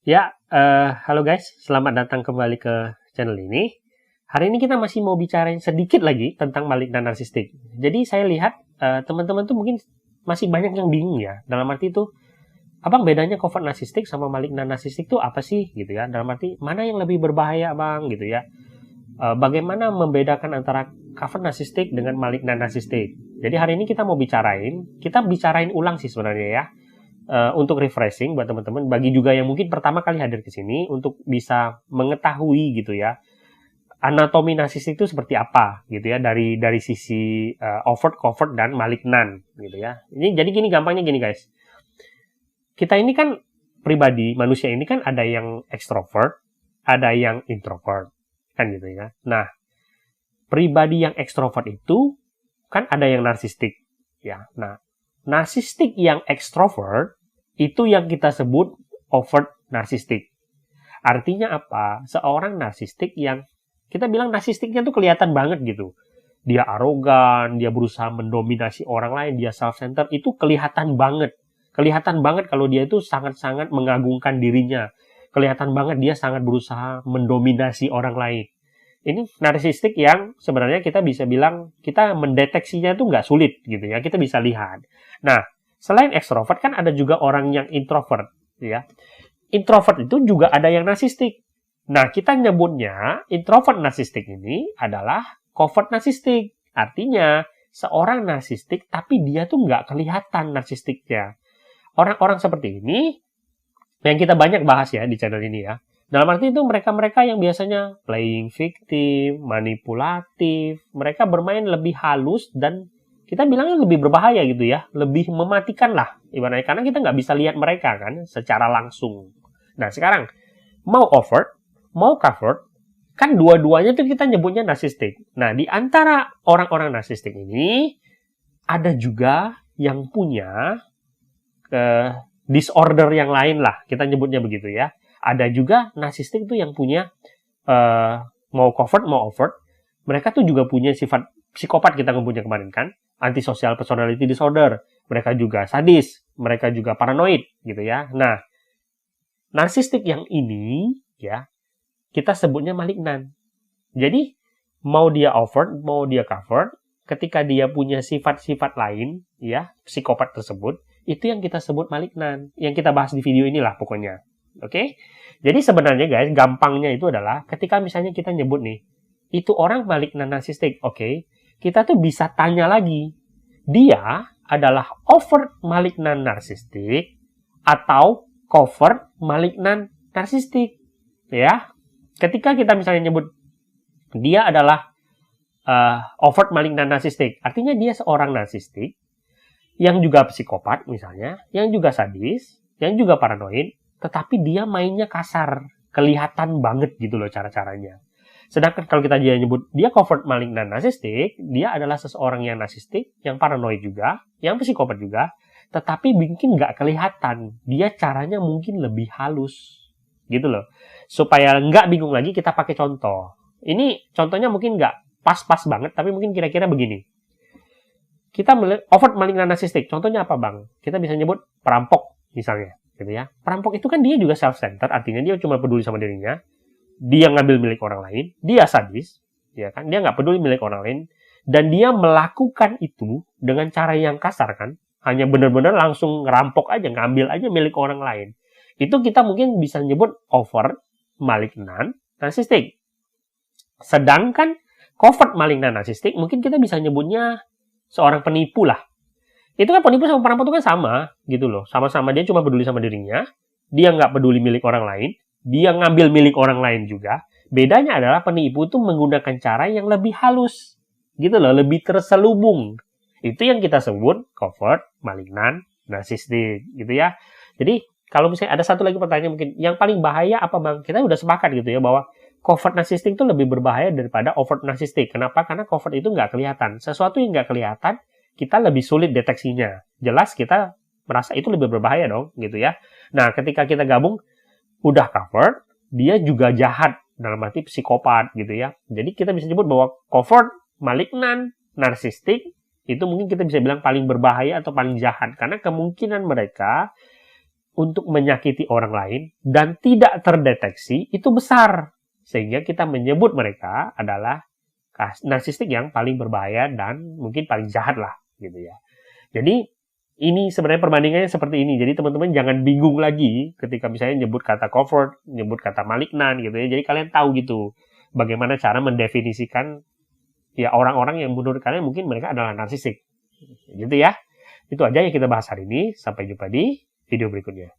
Halo guys, selamat datang kembali ke channel ini. Hari ini kita masih mau bicarain sedikit lagi tentang malignan narsistik. Jadi saya lihat teman-teman tuh mungkin masih banyak yang bingung ya. Dalam arti itu, abang bedanya covert narsistik sama malignan narsistik tuh apa sih gitu ya? Dalam arti mana yang lebih berbahaya bang gitu ya? Bagaimana membedakan antara covert narsistik dengan malignan narsistik? Jadi hari ini kita mau bicarain ulang sih sebenarnya ya. Untuk refreshing buat teman-teman, bagi juga yang mungkin pertama kali hadir ke sini untuk bisa mengetahui gitu ya anatomi narsistik itu seperti apa gitu ya dari sisi overt, covert dan malignan gitu ya. Ini jadi gampangnya gini guys. Kita ini kan pribadi manusia ini kan ada yang ekstrovert, ada yang introvert kan gitu ya. Nah, pribadi yang ekstrovert itu kan ada yang narsistik ya. Nah, narsistik yang ekstrovert itu yang kita sebut overt narsistik. Artinya apa? Seorang narsistik yang kita bilang narsistiknya tuh kelihatan banget gitu. Dia arogan, dia berusaha mendominasi orang lain, dia self-centered, itu kelihatan banget. Kelihatan banget kalau dia itu sangat-sangat mengagungkan dirinya. Kelihatan banget dia sangat berusaha mendominasi orang lain. Ini narsistik yang sebenarnya kita bisa bilang kita mendeteksinya itu nggak sulit gitu ya. Kita bisa lihat. Nah, selain ekstrovert kan ada juga orang yang introvert ya. Introvert itu juga ada yang narsistik. Nah, kita nyebutnya introvert narsistik ini adalah covert narsistik. Artinya seorang narsistik tapi dia tuh nggak kelihatan narsistiknya. Orang-orang seperti ini yang kita banyak bahas ya di channel ini ya. Dalam arti itu mereka-mereka yang biasanya playing victim, manipulatif, mereka bermain lebih halus dan kita bilangnya lebih berbahaya gitu ya, lebih mematikan lah ibaratnya karena kita nggak bisa lihat mereka kan secara langsung. Nah sekarang mau overt, mau covert, kan dua-duanya tuh kita nyebutnya narsistik. Nah di antara orang-orang narsistik ini ada juga yang punya disorder yang lain lah, kita nyebutnya begitu ya. Ada juga narsistik itu yang punya mau covert mau overt, mereka tuh juga punya sifat psikopat kita ngomongnya kemarin kan, antisocial personality disorder, mereka juga sadis, mereka juga paranoid gitu ya. Nah, narsistik yang ini ya kita sebutnya malignan. Jadi mau dia overt mau dia covert, ketika dia punya sifat-sifat lain ya psikopat tersebut, itu yang kita sebut malignan, yang kita bahas di video inilah pokoknya. Oke? Jadi sebenarnya guys, gampangnya itu adalah ketika misalnya kita nyebut nih, itu orang malignan narsistik, oke? Kita tuh bisa tanya lagi, dia adalah overt malignan narsistik atau covert malignan narsistik, ya? Ketika kita misalnya nyebut dia adalah overt malignan narsistik, artinya dia seorang narsistik yang juga psikopat misalnya, yang juga sadis, yang juga paranoid, tetapi dia mainnya kasar, kelihatan banget gitu loh cara-caranya. Sedangkan kalau kita nyebut dia covert malignan narsistik, dia adalah seseorang yang narsistik, yang paranoid juga, yang psikopat juga, tetapi mungkin nggak kelihatan. Dia caranya mungkin lebih halus, gitu loh. Supaya nggak bingung lagi, kita pakai contoh. Ini contohnya mungkin nggak pas-pas banget, tapi mungkin kira-kira begini. Kita melihat overt malignan narsistik, contohnya apa bang? Kita bisa nyebut perampok misalnya. Gitu ya. Perampok itu kan dia juga self-centered, artinya dia cuma peduli sama dirinya, dia ngambil milik orang lain, dia sadis, ya kan, dia nggak peduli milik orang lain, dan dia melakukan itu dengan cara yang kasar kan, hanya benar-benar langsung ngerampok aja, ngambil aja milik orang lain. Itu kita mungkin bisa nyebut overt malignan narsistik. Sedangkan covert malignan narsistik mungkin kita bisa nyebutnya seorang penipu lah. Itu kan penipu sama perampok itu kan sama gitu loh. Sama-sama dia cuma peduli sama dirinya. Dia nggak peduli milik orang lain. Dia ngambil milik orang lain juga. Bedanya adalah penipu itu menggunakan cara yang lebih halus. Gitu loh, lebih terselubung. Itu yang kita sebut covert, malignan, narsistik gitu ya. Jadi kalau misalnya ada satu lagi pertanyaan mungkin, yang paling bahaya apa bang? Kita udah sepakat gitu ya bahwa covert narsistik itu lebih berbahaya daripada overt narsistik. Kenapa? Karena covert itu nggak kelihatan. Sesuatu yang nggak kelihatan, kita lebih sulit deteksinya. Jelas kita merasa itu lebih berbahaya dong, gitu ya. Nah, ketika kita gabung, udah covered, dia juga jahat, dalam arti psikopat, gitu ya. Jadi kita bisa sebut bahwa covert, malignan, narsistik, itu mungkin kita bisa bilang paling berbahaya atau paling jahat. Karena kemungkinan mereka untuk menyakiti orang lain dan tidak terdeteksi itu besar. Sehingga kita menyebut mereka adalah narsistik yang paling berbahaya dan mungkin paling jahat lah gitu ya. Jadi ini sebenarnya perbandingannya seperti ini. Jadi teman-teman jangan bingung lagi ketika misalnya nyebut kata covert, nyebut kata malignan gitu ya. Jadi kalian tahu gitu bagaimana cara mendefinisikan ya orang-orang yang menurut kalian mungkin mereka adalah narsistik. Gitu ya. Itu aja yang kita bahas hari ini. Sampai jumpa di video berikutnya.